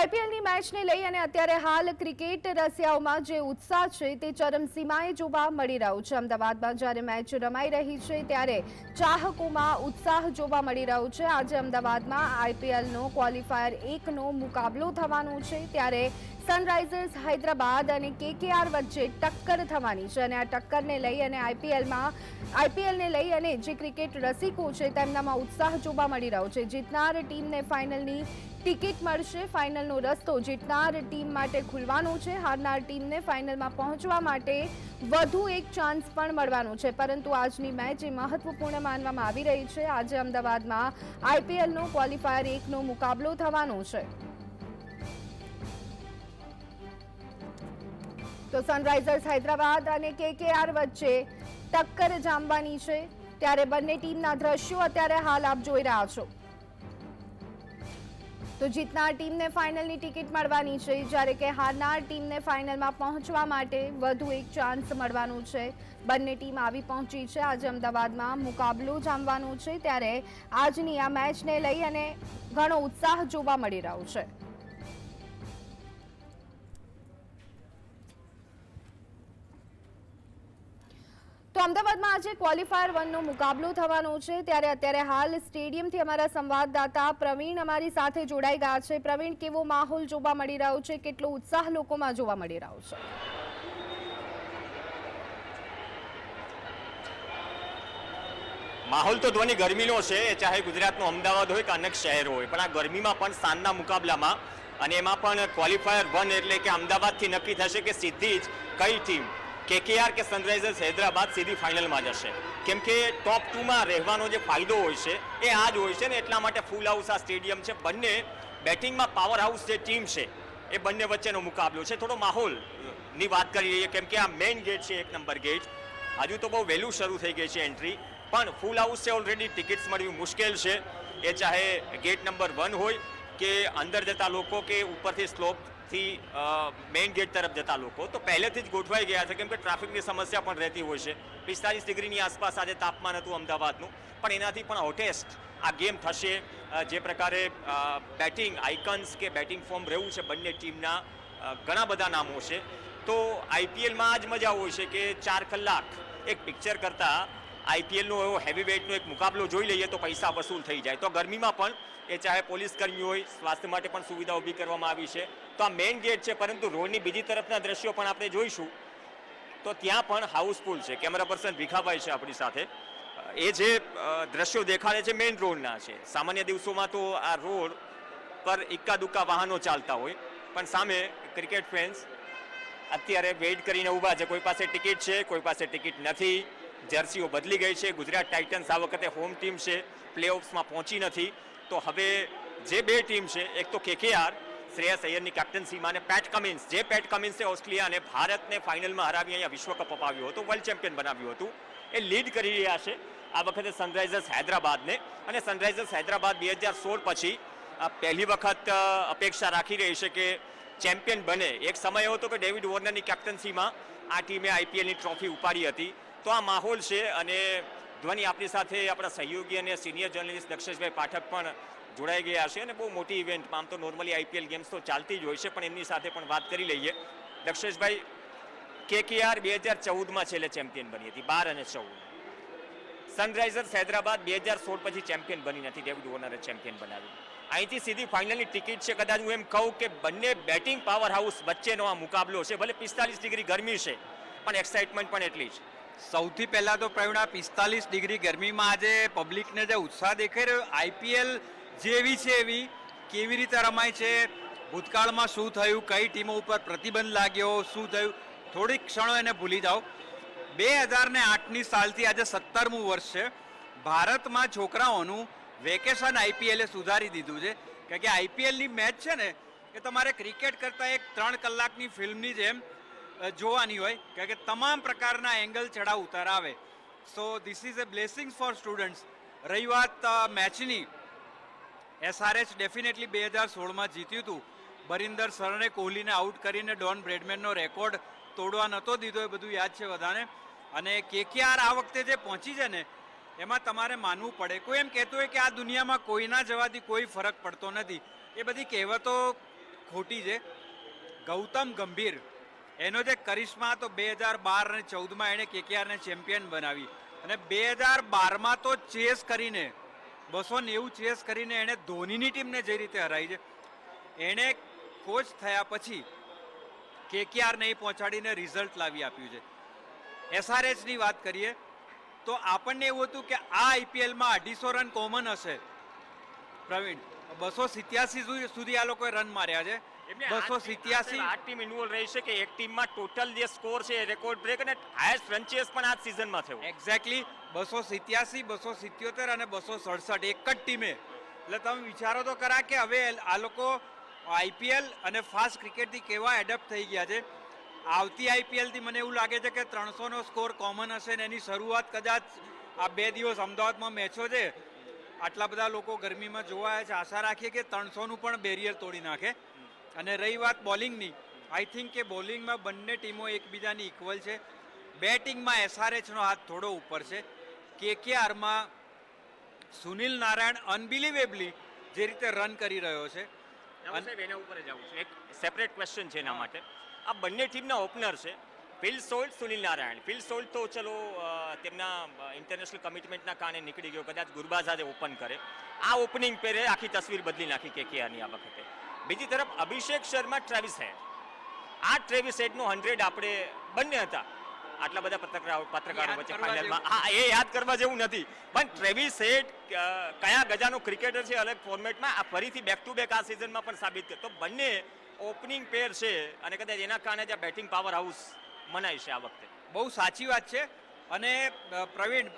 આઈપીએલની મેચને લઈ અને અત્યારે હાલ ક્રિકેટ રસિયાઓમાં જે ઉત્સાહ છે તે ચરમસીમાએ જોવા મળી રહ્યો છે। અમદાવાદમાં જ્યારે મેચ રમાઈ રહી છે ત્યારે ચાહકોમાં ઉત્સાહ જોવા મળી રહ્યો છે। આજે અમદાવાદમાં આઈપીએલનો ક્વોલિફાયર 1નો મુકાબલો થવાનો છે ત્યારે સનરાઇઝર્સ હૈદરાબાદ અને કેકેઆર વચ્ચે ટક્કર થવાની છે અને આ ટક્કરને લઈ અને આઈપીએલને લઈ અને જે ક્રિકેટ રસિકો છે તેમનામાં ઉત્સાહ જોવા મળી રહ્યો છે। જીતનાર ટીમને ફાઇનલની ટિકિટ મળશે। ફાઇનલનો રસ્તો જીતનાર ટીમ માટે ખુલવાનો છે। હારનાર ટીમને ફાઇનલમાં પહોંચવા માટે વધુ એક ચાન્સ પણ મળવાનો છે। પરંતુ આજની મેચ એ મહત્વપૂર્ણ માનવામાં આવી રહી છે। આજે અમદાવાદમાં આઈપીએલનો ક્વોલિફાયર 1નો મુકાબલો થવાનો છે। તો સનરાઇઝર્સ હૈદરાબાદ અને કેકેઆર વચ્ચે ટક્કર જામવાની છે ત્યારે બંને ટીમના દ્રશ્યો અત્યારે હાલ આપ જોઈ રહ્યા છો। તો જીતનાર ટીમને ફાઇનલની ટિકિટ મળવાની છે જ્યારે કે હારનાર ટીમને ફાઇનલમાં પહોંચવા માટે વધુ એક ચાન્સ મળવાનું છે। બંને ટીમ આવી પહોંચી છે। આજે અમદાવાદમાં મુકાબલો જામવાનો છે ત્યારે આજની આ મેચને લઈ અને ઘણો ઉત્સાહ જોવા મળી રહ્યો છે। તો અમદાવાદમાં આજે ક્વોલિફાયર 1નો મુકાબલો થવાનો છે ત્યારે અત્યારે હાલ સ્ટેડિયમથી અમારા સંવાદદાતા પ્રવીણ અમારી સાથે જોડાઈ ગયા છે। પ્રવીણ, કેવો માહોલ જોવા મળી રહ્યો છે, કેટલો ઉત્સાહ લોકોમાં જોવા મળી રહ્યો છે? માહોલ તો ધ્વનિ ગરમીનો છે, ચાહે ગુજરાતનું અમદાવાદ હોય કે અનેક શહેરો હોય, પણ આ ગરમીમાં પણ સાંજના મુકાબલામાં અને એમાં પણ ક્વોલિફાયર 1 એટલે કે અમદાવાદથી નક્કી થશે કે સીધી જ કઈ ટીમ કેકેઆર કે સનરાઇઝર્સ હૈદરાબાદ સીધી ફાઇનલમાં જશે। કેમ કે ટોપ 2માં રહેવાનો જે ફાયદો હોય છે એ આ જ હોય છે ને, એટલા માટે ફૂલ હાઉસ આ સ્ટેડિયમ છે। બંને બેટિંગમાં પાવર હાઉસ જે ટીમ છે એ બંને વચ્ચેનો મુકાબલો છે। થોડો માહોલની વાત કરી લઈએ, કેમ કે આ મેઇન ગેટ છે, 1 નંબર ગેટ, હજુ તો બહુ વહેલું શરૂ થઈ ગઈ છે એન્ટ્રી, પણ ફૂલ હાઉસ છે ઓલરેડી, ટિકિટ્સ મળવી મુશ્કેલ છે। એ ચાહે ગેટ નંબર 1 હોય કે અંદર જતા લોકો કે ઉપરથી સ્લોપથી મેઇન ગેટ તરફ જતા લોકો, તો પહેલેથી જ ગોઠવાઈ ગયા છે, કેમ કે ટ્રાફિકની સમસ્યા પણ રહેતી હોય છે। 45 ડિગ્રીની આસપાસ આજે તાપમાન હતું અમદાવાદનું, પણ એનાથી પણ હોટેસ્ટ આ ગેમ થશે। જે પ્રકારે બેટિંગ આઇકન્સ કે બેટિંગ ફોર્મ રહેવું છે બંને ટીમના, ઘણા બધા નામો છે। તો આઈપીએલમાં આ જ મજા હોય છે કે 4 કલાક એક પિક્ચર કરતાં આઈપીએલનો એવો હેવી વેઇટનો એક મુકાબલો જોઈ લઈએ તો પૈસા વસૂલ થઈ જાય। તો ગરમીમાં પણ એ ચાહે પોલીસ કર્મીઓ હોય, સ્વાસ્થ્ય માટે પણ સુવિધા ઊભી કરવામાં આવી છે। તો આ મેઇન ગેટ છે, પરંતુ રોડની બીજી તરફના દ્રશ્યો પણ આપણે જોઈશું તો ત્યાં પણ હાઉસફુલ છે। કેમેરા પર્સન ભીખાભાઈ છે આપણી સાથે, એ જે દ્રશ્યો દેખાડે છે મેઇન રોડના છે। સામાન્ય દિવસોમાં તો આ રોડ પર ઇક્કા દુક્કા વાહનો ચાલતા હોય, પણ સામે ક્રિકેટ ફેન્સ અત્યારે વેઇટ કરીને ઊભા છે। કોઈ પાસે ટિકિટ છે, કોઈ પાસે ટિકિટ નથી। જર્સીઓ બદલી ગઈ છે। ગુજરાત ટાઇટન્સ આ વખતે હોમ ટીમ છે, પ્લેઓફ્સમાં પહોંચી નથી। તો હવે જે બે ટીમ છે, એક તો કેકેઆર શ્રેયસ અય્યરની કેપ્ટનસીમાં અને પેટ કમિન્સ, જે પેટ કમિન્સે ઓસ્ટ્રેલિયા અને ભારતને ફાઇનલમાં હરાવી અહીંયા વિશ્વકપ અપાવ્યો હતો, વર્લ્ડ ચેમ્પિયન બનાવ્યું હતું, એ લીડ કરી રહ્યા છે આ વખતે સનરાઇઝર્સ હૈદરાબાદને। અને સનરાઇઝર્સ હૈદરાબાદ 2016 પછી પહેલી વખત અપેક્ષા રાખી રહી છે કે ચેમ્પિયન બને। એક સમય એવો હતો કે ડેવિડ વોર્નરની કેપ્ટનસીમાં આ ટીમે આઈપીએલની ટ્રોફી ઉપાડી હતી। તો આ માહોલ છે અને ધ્વનિ આપણી સાથે આપણા સહયોગી અને સિનિયર જર્નલિસ્ટ દક્ષેશભાઈ પાઠક પણ જોડાઈ ગયા છે અને બહુ મોટી ઇવેન્ટમાં, આમ તો નોર્મલી આઈપીએલ ગેમ્સ તો ચાલતી જ હોય છે, પણ એમની સાથે પણ વાત કરી લઈએ। દક્ષેશભાઈ, કેકેઆર 2014માં છેલ્લે ચેમ્પિયન બની હતી, 12 અને 14। સનરાઇઝર્સ હૈદરાબાદ 2016 પછી ચેમ્પિયન બની નથી, ડેવિડ વોર્નરે ચેમ્પિયન બનાવ્યું। અહીંથી સીધી ફાઇનલની ટિકિટ છે। કદાચ હું એમ કહું કે બંને બેટિંગ પાવર હાઉસ વચ્ચેનો આ મુકાબલો છે। ભલે 45 ડિગ્રી ગરમી છે, પણ એક્સાઇટમેન્ટ પણ એટલી જ। સૌથી પહેલાં તો પ્રવીણ, 45 ડિગ્રી ગરમીમાં આજે પબ્લિકને જે ઉત્સાહ દેખાઈ રહ્યો, આઈપીએલ જેવી છે એવી કેવી રીતે રમાય છે, ભૂતકાળમાં શું થયું, કઈ ટીમો ઉપર પ્રતિબંધ લાગ્યો, શું થયું, થોડીક ક્ષણો એને ભૂલી જાઓ। 2008ની સાલથી આજે 17મું વર્ષ છે। ભારતમાં છોકરાઓનું વેકેશન આઈપીએલે સુધારી દીધું છે, કારણ કે આઈપીએલની મેચ છે ને એ તમારે ક્રિકેટ કરતાં એક 3 કલાકની ફિલ્મની જેમ જોવાની હોય, કારણ કે તમામ પ્રકારના એંગલ ચડાવ ઉતાર આવે। So this is a blessings for students. રહી વાત મેચની, એસઆરએચ ડેફિનેટલી 2016માં જીત્યું હતું। બરિન્દર સરને કોહલીને આઉટ કરીને ડોન બ્રેડમેનનો રેકોર્ડ તોડવા નહોતો દીધો, એ બધું યાદ છે બધાને। અને કેકેઆર આ વખતે જે પહોંચી છે ને, એમાં તમારે માનવું પડે। કોઈ એમ કહેતું હોય કે આ દુનિયામાં કોઈના જવાથી કોઈ ફરક પડતો નથી, એ બધી કહેવતો ખોટી છે. ગૌતમ ગંભીર એનો જે કરિશ્મા તો 2012 અને 14માં એણે કેકેઆરને ચેમ્પિયન બનાવી, અને 2012માં તો ચેસ કરીને 290 ચેસ કરીને એણે ધોનીની ટીમને જે રીતે હરાઈ છે, એણે કોચ થયા પછી કેકેઆર નહીં પહોંચાડીને રિઝલ્ટ લાવી આપ્યું છે. એસઆરએચની વાત કરીએ તો આપણને એવું હતું કે આ આઈપીએલમાં 250 રન કોમન હશે. પ્રવીણ, 287 સુધી આ લોકોએ રન માર્યા છે. 287 આ ટીમ ઇન્વોલ્વ રહી છે કે એક ટીમમાં ટોટલ જે સ્કોર છે રેકોર્ડ બ્રેક અને હાઈએસ્ટ રન ચેસ પણ આ સિઝનમાં થયો. એક્ઝેક્ટલી 287, 277 અને 267 એક જ ટીમે. એટલે તમે વિચારો તો ખરા કે હવે આ લોકો આઈપીએલ અને ફાસ્ટ ક્રિકેટથી કેવા એડપ્ટ થઈ ગયા છે. આવતી આઈપીએલથી મને એવું લાગે છે કે 300નો સ્કોર કોમન હશે ને એની શરૂઆત કદાચ આ 2 દિવસ અમદાવાદમાં મેચો છે, આટલા બધા લોકો ગરમીમાં જોવા આવ્યા છે, આશા રાખીએ કે 300નું પણ બેરિયર તોડી નાખે. અને રહી વાત બોલિંગની, આઈ થિંક કે બોલિંગમાં બંને ટીમો એકબીજાની ઇક્વલ છે. બેટિંગમાં એસઆરએચનો હાથ થોડો ઉપર છે. કેકેઆરમાં સુનિલ નારાયણ અનબિલિવેબલી જે રીતે રન કરી રહ્યો છે. સાહેબ, એના ઉપર જ આવું છું. એક સેપરેટ ક્વેશ્ચન છે એના માટે. આ બંને ટીમના ઓપનર છે Phil Salt, Sunil Narayan. Phil Salt તો ચલો તેમના ઇન્ટરનેશનલ કમિટમેન્ટના કારણે નીકળી ગયો, કદાચ ગુરબાઝ આજે ઓપન કરે. આ ઓપનિંગ પેરે આખી તસવીર બદલી નાખી કેકેઆરની આ વખતે. બીજી તરફ અભિષેક શર્મા, ટ્રેવિસ હેડ. આ ટ્રેવિસ હેડનો 100 આપણે બંને હતા આટલા બધા પત્રકારો વચ્ચે ફાઇનલમાં. હા, એ યાદ કરવા જેવું નથી, પણ ટ્રેવિસ હેડ કયા ગજાનો ક્રિકેટર છે અલગ ફોર્મેટમાં, આ ફરીથી બેક ટુ બેક આ સિઝનમાં પણ સાબિત કરે. તો બંને ઓપનિંગ પેર છે અને કદાચ એના કારણે જ બેટિંગ પાવર હાઉસ મનાય છે આ વખતે. બહુ સાચી વાત છે. અને પ્રવીણ,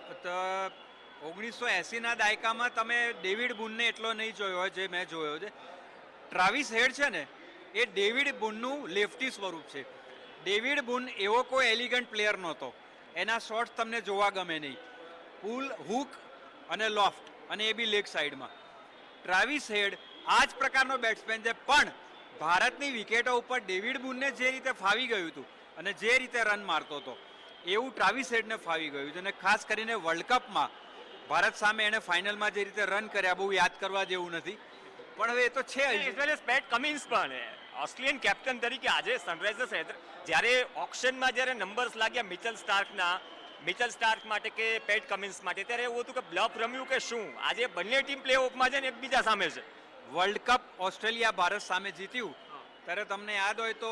1980ના દાયકામાં તમે ડેવિડ બુનને એટલો નહીં જોયો હોય જે મેં જોયો છે. ટ્રાવિસ હેડ છે ને એ ડેવિડ બુનનું લેફ્ટી સ્વરૂપ છે. ડેવિડ બુન એવો કોઈ એલિગન્ટ પ્લેયર નહોતો, એના શોટ્સ તમને જોવા ગમે નહીં. પુલ, હુક અને લોફ્ટ, અને એ બી લેગ સાઈડમાં. ટ્રાવિસ હેડ આ જ પ્રકારનો બેટ્સમેન છે, પણ ભારતની વિકેટો ઉપર ડેવિડ બુનને જે રીતે ફાવી ગયું હતું અને જે રીતે રન મારતો હતો એવું ટ્રાવિસ હેડને ફાવી ગયું છે. અને ખાસ કરીને વર્લ્ડ કપમાં ભારત સામે એને ફાઇનલમાં જે રીતે રન કર્યા બહુ યાદ કરવા જેવું નથી, પણ હવે એ તો છે જ. As well as Pat Cummins પણ ઓસ્ટ્રેલિયન કેપ્ટન તરીકે આજે સનરાઇઝર્સ હૈદરાબાદ જ્યારે ઓક્શનમાં જ્યારે નંબર્સ લાગ્યા મિચેલ સ્ટાર્ક માટે કે પેટ કમિન્સ માટે, ત્યારે એવું હતું કે બ્લફ રમ્યું કે શું. આજે બંને ટીમ પ્લે ઓફમાં છે ને એકબીજા સામે છે. વર્લ્ડ કપ ઓસ્ટ્રેલિયા ભારત સામે જીત્યું ત્યારે તમને યાદ હોય તો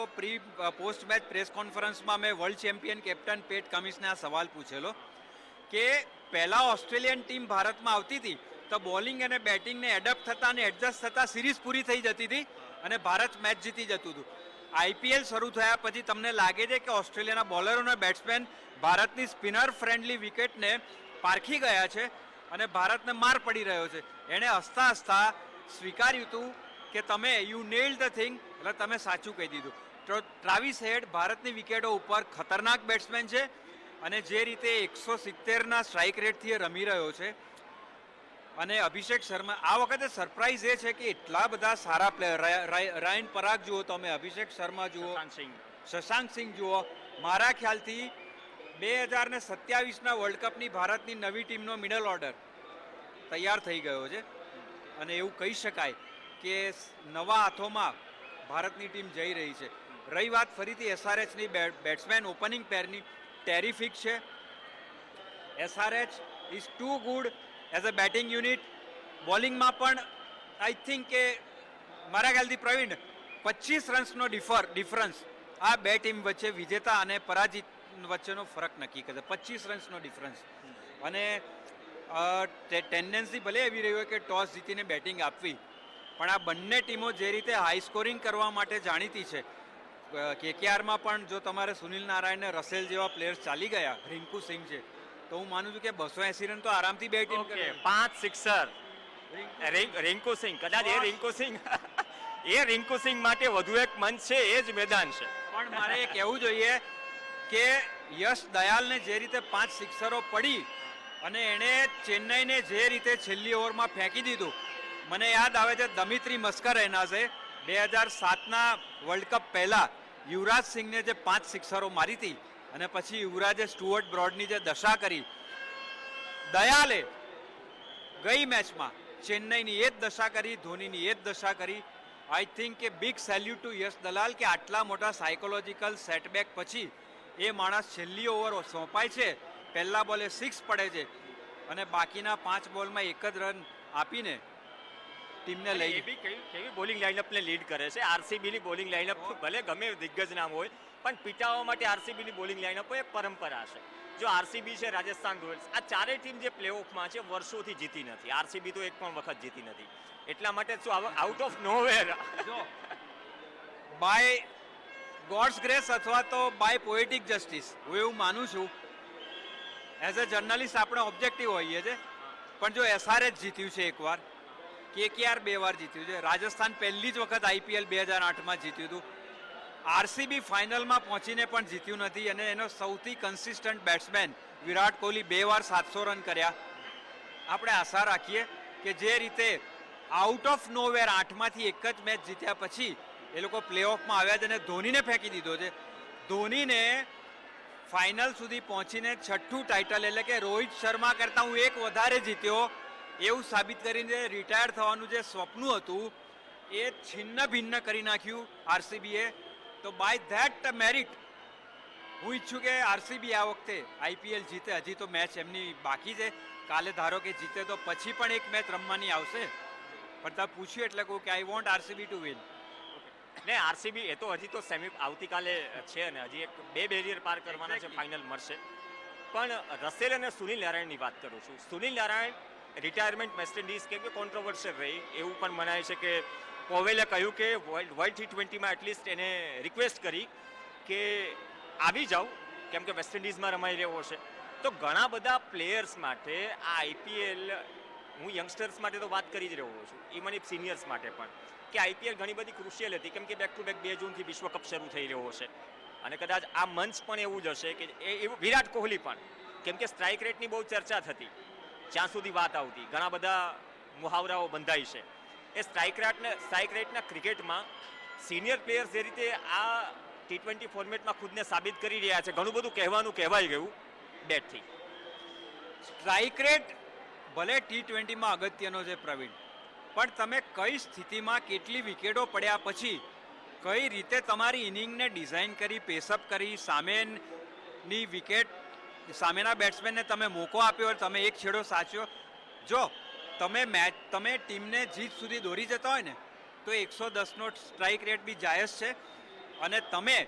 પોસ્ટ મેચ પ્રેસ કોન્ફરન્સમાં મેં વર્લ્ડ ચેમ્પિયન કેપ્ટન પેટ કમિન્સને આ સવાલ પૂછેલો કે પહેલાં ઓસ્ટ્રેલિયન ટીમ ભારતમાં આવતી હતી તો બોલિંગ અને બેટિંગને એડપ્ટ થતા અને એડજસ્ટ થતા સિરીઝ પૂરી થઈ જતી હતી અને ભારત મેચ જીતી જતું હતું. આઈપીએલ શરૂ થયા પછી તમને લાગે છે કે ઓસ્ટ્રેલિયાના બોલરો અને બેટ્સમેન ભારતની સ્પિનર ફ્રેન્ડલી વિકેટને પારખી ગયા છે અને ભારતને માર પડી રહ્યો છે. એણે હસતા હસતા સ્વીકાર્યું હતું કે તમે યુ નેલ્ડ ધ થિંગ, એટલે તમે સાચું કહી દીધું. તો ટ્રાવિસ હેડ ભારતની વિકેટો ઉપર ખતરનાક બેટ્સમેન છે અને જે રીતે 170ના સ્ટ્રાઇક રેટથી એ રમી રહ્યો છે. અને અભિષેક શર્મા આ વખતે સરપ્રાઇઝ એ છે કે એટલા બધા સારા પ્લેયર, રાયન પરાગ જુઓ તમે, અભિષેક શર્મા જુઓ, શશાંક સિંહ જુઓ. મારા ખ્યાલથી 2027ના વર્લ્ડ કપની ભારતની નવી ટીમનો મિડલ ઓર્ડર તૈયાર થઈ ગયો છે અને એવું કહી શકાય કે નવા હાથોમાં ભારતની ટીમ જઈ રહી છે. રહી વાત ફરીથી એસઆરએચની બેટ્સમેન ઓપનિંગ પેરની, ટેરિફિક છે. SRH is too good as a batting unit. બોલિંગમાં પણ આઈ થિંક કે મારા ખ્યાલથી પ્રવીણ 25 રન્સનો ડિફરન્સ આ બે ટીમ વચ્ચે, વિજેતા અને પરાજિત વચ્ચેનો ફરક નક્કી કરે. 25 રન્સનો ડિફરન્સ. અને ટેન્ડન્સી ભલે એવી રહી હોય કે ટોસ જીતીને બેટિંગ આપવી, પણ આ બંને ટીમો જે રીતે હાઈ સ્કોરિંગ કરવા માટે જાણીતી છે. કેકેઆરમાં પણ જો તમારે સુનિલ નારાયણ ને રસેલ જેવા પ્લેયર્સ ચાલી ગયા, રિંકુ સિંહ છે, તો હું માનું છું કે 280 રન તો આરામથી બે ટીમ કરે. 5 સિક્સર રિંકુ સિંહ, કદાચ એ રિંકુ સિંહ માટે વધુ એક મંચ છે એ જ મેદાન છે. પણ મારે એ કહેવું જોઈએ કે યશ દયાલને જે રીતે 5 સિક્સરો પડી અને એણે ચેન્નઈને જે રીતે છેલ્લી ઓવરમાં ફેંકી દીધું, મને યાદ આવે છે દમિત્રી મસ્કરેનાઝે 2007ના વર્લ્ડ કપ પહેલા યુવરાજ સિંહને જે 5 સિક્સરો મારી હતી અને પછી યુવરાજે સ્ટુઅર્ટ બ્રોડની જે દશા કરી, દયાલે ગઈ મેચમાં ચેન્નઈની એ જ દશા કરી, ધોનીની એ જ દશા કરી. આઈ થિંક કે બિગ સેલ્યુટ ટુ યશ દલાલ કે આટલા મોટા સાયકોલોજીકલ સેટબેક પછી એ માણસ છેલ્લી ઓવર સોંપાય છે, પહેલા બોલે 6 પડે છે અને બાકીના 5 બોલમાં એક જ રન આપીને ટીમને એ લઈ બી કેવી બોલિંગ લાઇનઅપને લીડ કરે છે. આરસીબીની બોલિંગ લાઇનઅપ ભલે ગમે દિગ્ગજ નામ હોય પણ પીટાવા માટે આરસીબીની બોલિંગ લાઇનઅપ એ પરંપરા છે. જો આરસીબી છે, રાજસ્થાન રોયલ્સ, આ ચારેય ટીમ જે પ્લેઓફમાં છે વર્ષોથી જીતી નથી. આરસીબી તો એક પણ વખત જીતી નથી. એટલા માટે શું આઉટ ઓફ નોવેર જો બાય ગોડ્સ ગ્રેસ અથવા તો બાય પોએટિક જસ્ટિસ હું એવું માનું છું. એઝ અ જર્નલિસ્ટ આપણે ઓબ્જેક્ટિવ હોઈએ છે, પણ જો એસઆરએચ જીત્યું છે એકવાર, કેકેઆર 2 વાર જીત્યું છે, રાજસ્થાન પહેલી જ વખત આઈપીએલ 2008માં જીત્યું હતું, આરસીબી ફાઇનલમાં પહોંચીને પણ જીત્યું નથી અને એનો સૌથી કન્સિસ્ટન્ટ બેટ્સમેન વિરાટ કોહલી 2 વાર 700 રન કર્યા. આપણે આશા રાખીએ કે જે રીતે આઉટ ઓફ નોવેર 8માંથી એક જ મેચ જીત્યા પછી એ લોકો પ્લેઓફમાં આવ્યા છે અને ધોનીને ફેંકી દીધો છે. ધોનીને ફાઇનલ સુધી પહોંચીને 6થું ટાઇટલ એટલે કે રોહિત શર્મા કરતાં હું એક વધારે જીત્યો એવું સાબિત કરીને રિટાયર થવાનું જે સ્વપ્ન હતું એ છિન્ન ભિન્ન કરી નાખ્યું આરસીબીએ. તો બાય ધેટ મેરિટ હું ઈચ્છું કે આરસીબી આ વખતે આઈપીએલ જીતે. હજી તો મેચ એમની બાકી છે, કાલે ધારો કે જીતે તો પછી પણ એક મેચ રમવાની આવશે, પણ તમે પૂછ્યું એટલે કહું કે I want RCB to win. ને આરસીબી એ તો હજી તો સેમી આવતીકાલે છે ને હજી એક 2 બેરિયર પાર કરવાના છે, ફાઇનલ મળશે. પણ રસેલ અને સુનિલ નારાયણની વાત કરું છું. Sunil Narayan retirement West Indies કેમ કે કોન્ટ્રોવર્શિયલ રહી એવું પણ મનાય છે કે પોવેલે કહ્યું કે વર્લ્ડ T20માં એટલીસ્ટ એને રિક્વેસ્ટ કરી કે આવી જાઓ કેમ કે વેસ્ટ ઇન્ડિઝમાં રમાઈ રહ્યો છે. તો ઘણા બધા પ્લેયર્સ માટે આ આઈપીએલ, હું યંગસ્ટર્સ માટે તો વાત કરી જ રહ્યો છું, ઇવન સિનિયર્સ માટે પણ, કે આઈપીએલ ઘણી બધી ક્રુશિયલ હતી કેમ કે બેક ટુ બેક 2 જૂનથી વિશ્વકપ શરૂ થઈ રહ્યો છે અને કદાચ આ મંચ પણ એવું જ હશે કે એવું વિરાટ કોહલી પણ, કેમ કે સ્ટ્રાઇક રેટની બહુ ચર્ચા થતી જ્યાં સુધી વાત આવતી, ઘણા બધા મુહાવરાઓ બંધાય છે. એ સ્ટ્રાઇક રેટના ક્રિકેટમાં સિનિયર પ્લેયર્સ જે રીતે આ T20 ફોર્મેટમાં ખુદને સાબિત કરી રહ્યા છે, ઘણું બધું કહેવાઈ ગયું બેટથી. સ્ટ્રાઇક રેટ ભલે T20માં અગત્યનો છે પ્રવીણ, પણ તમે કઈ સ્થિતિમાં કેટલી વિકેટો પડ્યા પછી કઈ રીતે તમારી ઇનિંગને ડિઝાઇન કરી, પેસઅપ કરી, સામેની વિકેટ, સામેના બેટ્સમેનને તમે મોકો આપ્યો, તમે એક છેડો સાચ્યો. જો તમે ટીમને જીત સુધી દોરી જતા હોય ને તો 110નો સ્ટ્રાઇક રેટ બી જાયઝ છે અને તમે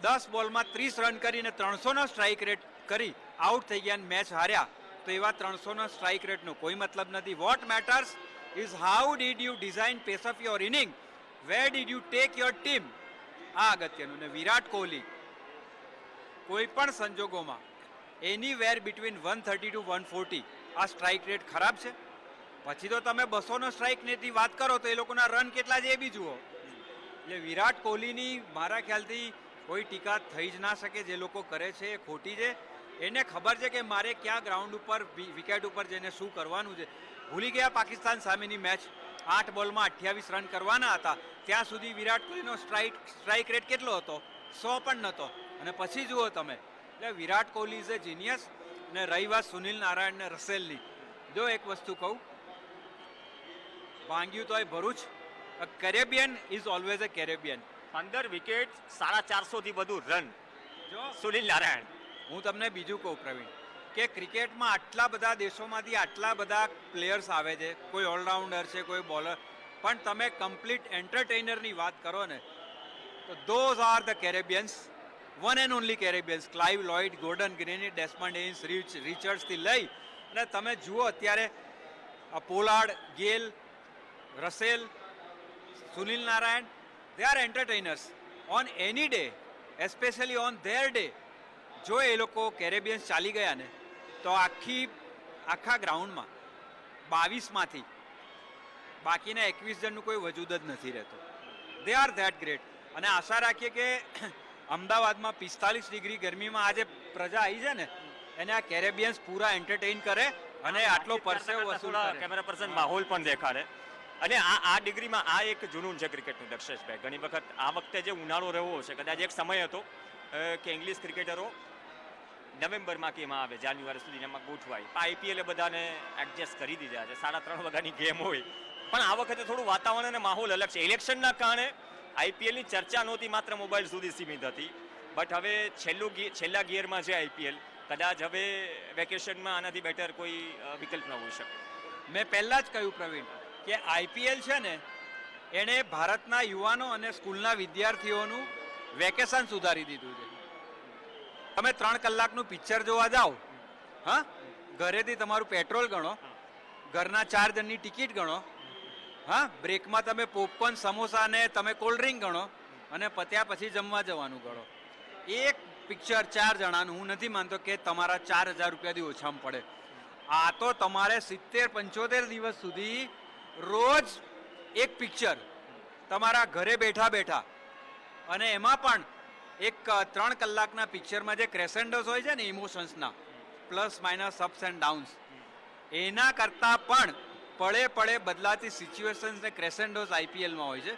10 બોલમાં 30 રન કરીને 300નો સ્ટ્રાઇક રેટ કરી આઉટ થઈ ગયા અને મેચ હાર્યા તો એવા 300નો સ્ટ્રાઇક રેટનો કોઈ મતલબ નથી. What matters is how did you design pace of your inning, where did you take your team, આ અગત્યનું. ને વિરાટ કોહલી કોઈ પણ સંજોગોમાં એનીવેર બિટવીન 130 ટુ 140 આ સ્ટ્રાઇક રેટ ખરાબ છે. પછી તો તમે 200નો સ્ટ્રાઇક રેટની વાત કરો તો એ લોકોના રન કેટલા છે એ બી જુઓ. એટલે વિરાટ કોહલીની મારા ખ્યાલથી કોઈ ટીકા થઈ જ ના શકે. જે લોકો કરે છે એ ખોટી છે. એને ખબર છે કે મારે ક્યાં ગ્રાઉન્ડ ઉપર વિકેટ ઉપર જઈને શું કરવાનું છે. ભૂલી ગયા પાકિસ્તાન સામેની મેચ, 8 બોલમાં 28 રન કરવાના હતા, ત્યાં સુધી વિરાટ કોહલીનો સ્ટ્રાઇક રેટ કેટલો હતો? 100 પણ નહોતો. અને પછી જુઓ તમે, એટલે Virat Kohli is A genius. અને રહી વાત સુનિલ નારાયણ ને રસેલની, જો એક વસ્તુ કહું, ભાંગ્યું તો એ Bharuch, Caribbean is always a Caribbean. 15 wicket, 450 થી વધુ રન, જો સુનિલ નારાયણ. હું તમને બીજું કહું પ્રવીણ, કે ક્રિકેટમાં આટલા બધા દેશોમાંથી આટલા બધા પ્લેયર્સ આવે છે, કોઈ ઓલરાઉન્ડર છે, કોઈ બોલર, પણ તમે કમ્પ્લીટ એન્ટરટેઇનરની વાત કરો ને તો those are the Caribbeans, one and only Caribbeans. Clive Lloyd, Gordon Greenidge, Desmond Haynes, રિચર્ડ્સથી લઈ અને તમે જુઓ અત્યારે આ Pollard, Gayle, Russell, Sunil Narine, they are entertainers on any day, especially on their day. જો એ લોકો કેરેબિયન્સ ચાલી ગયા ને તો આખા ગ્રાઉન્ડમાં 22માંથી બાકીના 21 જણનું કોઈ વજૂદ જ નથી રહેતો. They are that great. અને આશા રાખીએ કે અમદાવાદમાં 45 ડિગ્રી ગરમીમાં આજે પ્રજા આવી છે ને એને આ કેરેબિયન્સ પૂરા એન્ટરટેઇન કરે અને આટલો પરસેવો વસૂલ કરે. કેમેરા પર્સન માહોલ પણ દેખાડે. અને આ ડિગ્રીમાં આ એક જુનૂન છે ક્રિકેટનું દક્ષેશભાઈ. ઘણી વખત આ વખતે જે ઉનાળો રહ્યો છે, કદાચ એક સમય હતો કે ઇંગ્લિશ ક્રિકેટરો નવેમ્બરમાં કે એમાં આવે, જાન્યુઆરી સુધી એમાં ગોઠવાય. આઈપીએલે બધાને એડજસ્ટ કરી દીધા છે. 3:30 વાગ્યાની ગેમ હોય, પણ આ વખતે થોડું વાતાવરણ અને માહોલ અલગ છે. ઇલેક્શનના કારણે આઈપીએલની ચર્ચા નહોતી, માત્ર મોબાઈલ સુધી સીમિત હતી. બટ હવે છેલ્લા ગિયરમાં છે આઈપીએલ. કદાચ હવે વેકેશનમાં આનાથી બેટર કોઈ વિકલ્પ ન હોઈ શકે. મેં પહેલાં જ કહ્યું પ્રવીણ કે આઈપીએલ છે ને એણે ભારતના યુવાનો અને સ્કૂલના વિદ્યાર્થીઓનું વેકેશન સુધારી દીધું છે. તમે 3 કલાકનું પિક્ચર જોવા જાઓ, હા, ઘરેથી તમારું પેટ્રોલ ગણો, ઘરના 4 જણની ટિકિટ ગણો, હા, બ્રેકમાં તમે પોપકોર્ન, સમોસા ને તમે કોલ્ડ ડ્રિંક ગણો અને પત્યા પછી જમવા જવાનું ગણો. એક પિક્ચર 4 જણાનું હું નથી માનતો કે તમારા 4,000 રૂપિયાથી ઓછામાં પડે. આ તો તમારે 70-75 દિવસ સુધી રોજ એક પિક્ચર તમારા ઘરે બેઠા બેઠા, અને એમાં પણ એક 3 કલાકના પિક્ચરમાં જે ક્રેસેન્ડોસ હોય છે ને ઇમોશન્સના, plus minus ups and downs, એના કરતાં પણ પળે પળે બદલાતી સિચ્યુએશન્સ ને ક્રેસેન્ડોસ આઈપીએલમાં હોય છે.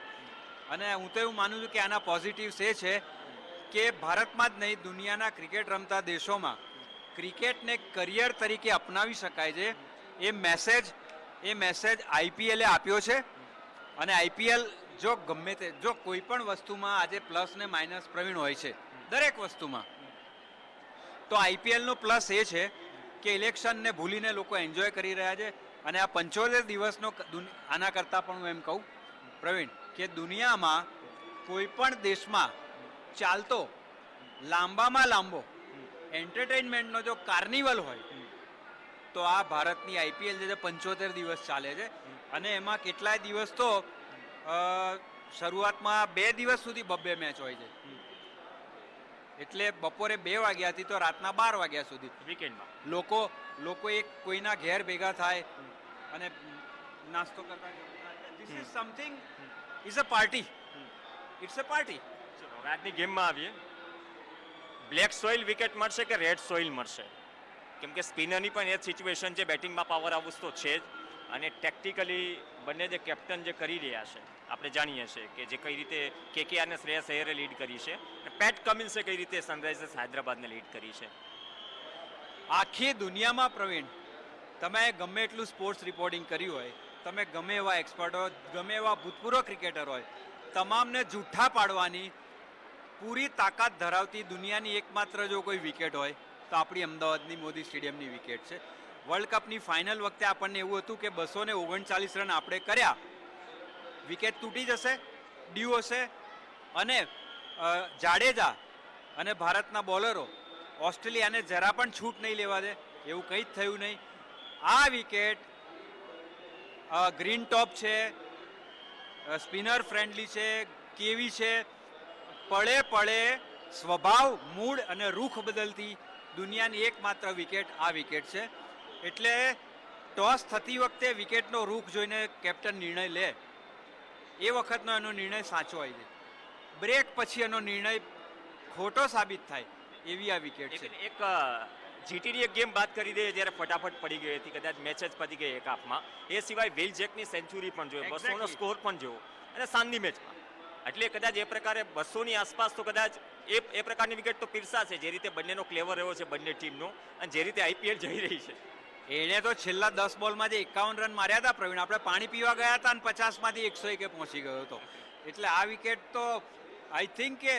અને હું તો એવું માનું છું કે આના પોઝિટિવ્સ એ છે કે ભારતમાં જ નહીં, દુનિયાના ક્રિકેટ રમતા દેશોમાં ક્રિકેટને કરિયર તરીકે અપનાવી શકાય છે. એ મેસેજ આઈપીએલે આપ્યો છે. અને આઈપીએલ જો ગમે તે, જો કોઈ પણ વસ્તુમાં આજે પ્લસ ને માઇનસ પ્રવીણ હોય છે, દરેક વસ્તુમાં, તો આઈપીએલનો પ્લસ એ છે કે ઇલેક્શનને ભૂલીને લોકો એન્જોય કરી રહ્યા છે. અને આ 75 દિવસનો આના કરતાં પણ હું એમ કહું પ્રવીણ કે દુનિયામાં કોઈ પણ દેશમાં ચાલતો લાંબામાં લાંબો એન્ટરટેનમેન્ટનો જો કાર્નિવલ હોય તો આ ભારતની આઈપીએલ જે 75 દિવસ ચાલે છે. અને એમાં કેટલાય દિવસ તો શરૂઆતમાં 2 દિવસ સુધી 2 મેચ હોય છે. એટલે બપોરે 2 વાગ્યાથી તો રાતના 12 વાગ્યા સુધી વીકેન્ડમાં લોકો એક કોઈના ઘેર ભેગા થાય અને નાસ્તો કરતા. This is something, is a party, it's a party. આજની ગેમમાં આવીએ. બ્લેક સોઇલ વિકેટ મળશે કે રેડ સોઇલ મળશે? કેમ કે સ્પિનરની પણ એ જ સિચ્યુએશન છે, બેટિંગમાં પાવર હાઉસ તો છે જ, અને ટેક્ટિકલી બંને જે કેપ્ટન જે કરી રહ્યા છે, આપણે જાણીએ છીએ કે જે કઈ રીતે કેકેઆરને શ્રેયસ અય્યરે લીડ કરી છે, અને પેટ કમિન્સે કઈ રીતે સનરાઇઝર્સ હૈદરાબાદને લીડ કરી છે. આખી દુનિયામાં પ્રવીણ, તમે ગમે એટલું સ્પોર્ટ્સ રિપોર્ટિંગ કર્યું હોય, તમે ગમે એવા એક્સપર્ટ હોય, ગમે એવા ભૂતપૂર્વ ક્રિકેટર હોય, તમામને જૂઠા પાડવાની પૂરી તાકાત ધરાવતી દુનિયાની એકમાત્ર જો કોઈ વિકેટ હોય તો આપણી અમદાવાદની મોદી સ્ટેડિયમની વિકેટ છે. વર્લ્ડ કપની ફાઇનલ વખતે આપણને એવું હતું કે 239 રન આપણે કર્યા, વિકેટ તૂટી જશે, ડ્યુ હશે, અને જાડેજા અને ભારતના બોલરો ઓસ્ટ્રેલિયાને જરા પણ છૂટ નહીં લેવા દે. એવું કંઈ જ થયું નહીં. આ વિકેટ ગ્રીન ટોપ છે, સ્પિનર ફ્રેન્ડલી છે, કેવી છે, પળે પળે સ્વભાવ, મૂડ અને રૂખ બદલતી દુનિયાની એકમાત્ર વિકેટ આ વિકેટ છે. એટલે ટોસ થતી વખતે વિકેટનો રૂખ જોઈને કેપ્ટન નિર્ણય લે, એ વખતનો એનો નિર્ણય સાચો હોય છે. બ્રેક પછી એનો નિર્ણય ખોટો સાબિત થાય એવી આ વિકેટ છે. એક જીટીની એક ગેમ બાદ કરી દઈએ જ્યારે ફટાફટ પડી ગઈ હતી, કદાચ મેચ જ પતી ગઈ એક હાફમાં. એ સિવાય વિલ જેકની સેન્ચુરી પણ જોયો, 200નો સ્કોર પણ જોયો, અને સાંજની મેચમાં. એટલે કદાચ એ પ્રકારે 200ની આસપાસ તો કદાચ એ પ્રકારની વિકેટ તો પીરસાશે, જે રીતે બંનેનો ક્લેવર રહ્યો છે બંને ટીમનો, અને જે રીતે આઈપીએલ જઈ રહી છે. એણે તો છેલ્લા 10 બોલમાં જે 51 રન માર્યા હતા પ્રવીણ, આપણે પાણી પીવા ગયા હતા અને 50માંથી 101 પહોંચી ગયો હતો. એટલે આ વિકેટ તો આઈ થિંક કે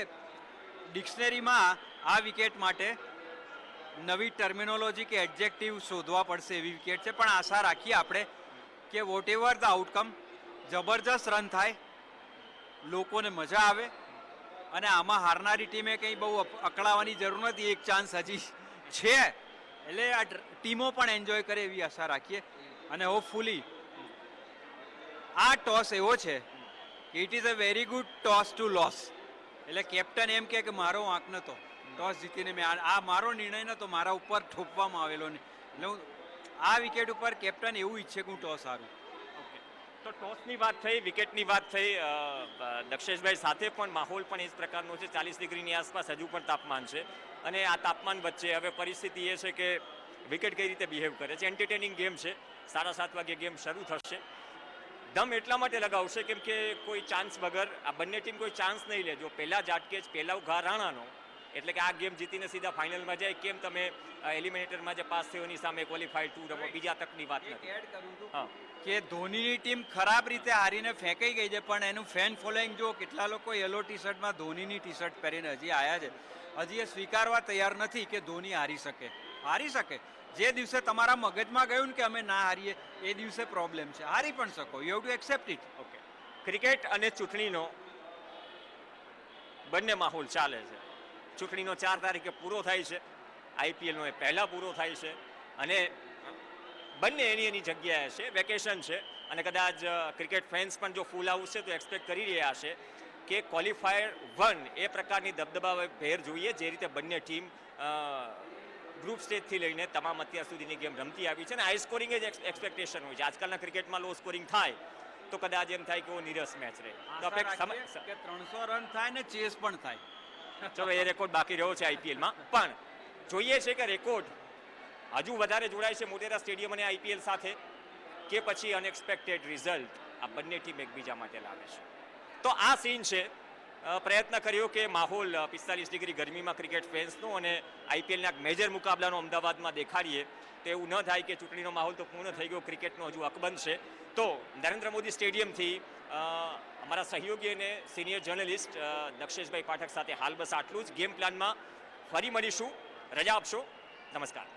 ડિક્શનરીમાં આ વિકેટ માટે નવી ટર્મિનોલોજી કે એડજેક્ટિવ શોધવા પડશે એવી વિકેટ છે. પણ આશા રાખીએ આપણે કે વોટ એવર ધ આઉટકમ, જબરજસ્ત રન થાય, લોકોને મજા આવે, અને આમાં હારનારી ટીમે કંઈ બહુ અકળાવાની જરૂર નથી, એક ચાન્સ હજી છે. એટલે આ ટીમો પણ એન્જોય કરે એવી આશા રાખીએ. અને હોપફુલી આ ટોસ એવો છે કે it is a very good toss to lose. એટલે કેપ્ટન એમ કે મારો વાંક નહોતો, ટોસ જીતીને મેં આ મારો નિર્ણય નહોતો, મારા ઉપર ઠોપવામાં આવેલો નહીં. એટલે હું આ વિકેટ ઉપર કેપ્ટન એવું ઈચ્છે કે હું ટોસ હારું. તો ટોસની વાત થઈ, વિકેટની વાત થઈ, દક્ષેશભાઈ સાથે પણ માહોલ પણ એ જ પ્રકારનો છે. 40 ડિગ્રીની આસપાસ હજુ પણ તાપમાન છે, અને આ તાપમાન વચ્ચે હવે પરિસ્થિતિ એ છે કે વિકેટ કઈ રીતે બિહેવ કરે છે. એન્ટરટેનિંગ ગેમ છે. 7:30 વાગે ગેમ શરૂ થશે. દમ એટલા માટે લગાવશે કેમ કે કોઈ ચાન્સ વગર આ બંને ટીમ કોઈ ચાન્સ નહીં લે. જો પહેલા ઝાટકે જ પહેલા ઘા રાણાનો, એટલે કે આ ગેમ જીતીને સીધા ફાઇનલમાં જાય, કેમ તમે એલિમિનેટરમાં જે પાસ થયો એની સામે ક્વોલિફાઈડ 2 રમો, બીજા તકની વાત એક નથી. એડ કરું છું હા. કે ધોનીની ટીમ ખરાબ રીતે હારીને ફેંકાઈ ગઈ છે, પણ એનું ફેન ફોલોઈંગ જો કેટલા લોકો યલો ટી શર્ટમાં ધોનીની ટી શર્ટ પહેરીને હજી આવ્યા છે, હજી એ સ્વીકારવા તૈયાર નથી કે ધોની હારી શકે. જે દિવસે તમારા મગજમાં ગયું ને કે અમે ના હારીએ, એ દિવસે પ્રોબ્લેમ છે. હારી પણ શકો, you have to accept it. Okay. Cricket અને ચૂંટણીનો બંને માહોલ ચાલે છે. ચૂંટણીનો 4 તારીખે પૂરો થાય છે, આઈપીએલનો એ પહેલાં પૂરો થાય છે, અને બંને એની જગ્યાએ છે, વેકેશન છે, અને કદાચ ક્રિકેટ ફેન્સ પણ જો ફૂલ હાઉસ છે તો એક્સપેક્ટ કરી રહ્યા છે કે ક્વોલિફાયર 1 એ પ્રકારની દબદબા ભેર જોઈએ, જે રીતે બંને ટીમ ગ્રુપ સ્ટેજથી લઈને તમામ અત્યાર સુધીની ગેમ રમતી આવી છે, અને હાઈ સ્કોરિંગ જ એક્સપેક્ટેશન હોય છે. આજકાલના ક્રિકેટમાં લો સ્કોરિંગ થાય તો કદાચ એમ થાય કે ઓ નીરસ મેચ રહે. તો કે 300 રન થાય ને ચેસ પણ થાય. ચલો, એ રેકોર્ડ બાકી રહ્યો છે આઈપીએલમાં, પણ જોઈએ છે કે રેકોર્ડ હજુ વધારે જોડાય છે મોટેરા સ્ટેડિયમ અને આઈપીએલ સાથે, કે પછી અનએક્સપેક્ટેડ રિઝલ્ટ આ બંને ટીમ એકબીજા માટે લાવે છે. તો આ સીન છે. પ્રયત્ન કર્યો કે માહોલ 45 ડિગ્રી ગરમીમાં ક્રિકેટ ફેન્સનો અને આઈપીએલના મેજર મુકાબલાનો અમદાવાદમાં દેખાડીએ, તો એવું ન થાય કે ચૂંટણીનો માહોલ તો પૂર્ણ થઈ ગયો, ક્રિકેટનો હજુ અકબંધ છે. તો નરેન્દ્ર મોદી સ્ટેડિયમથી અમારા સહયોગી અને સિનિયર જર્નલિસ્ટ દક્ષેશભાઈ પાઠક સાથે હાલ બસ આટલું જ. ગેમ પ્લાનમાં ફરી મળીશું. રજા આપશો. નમસ્કાર.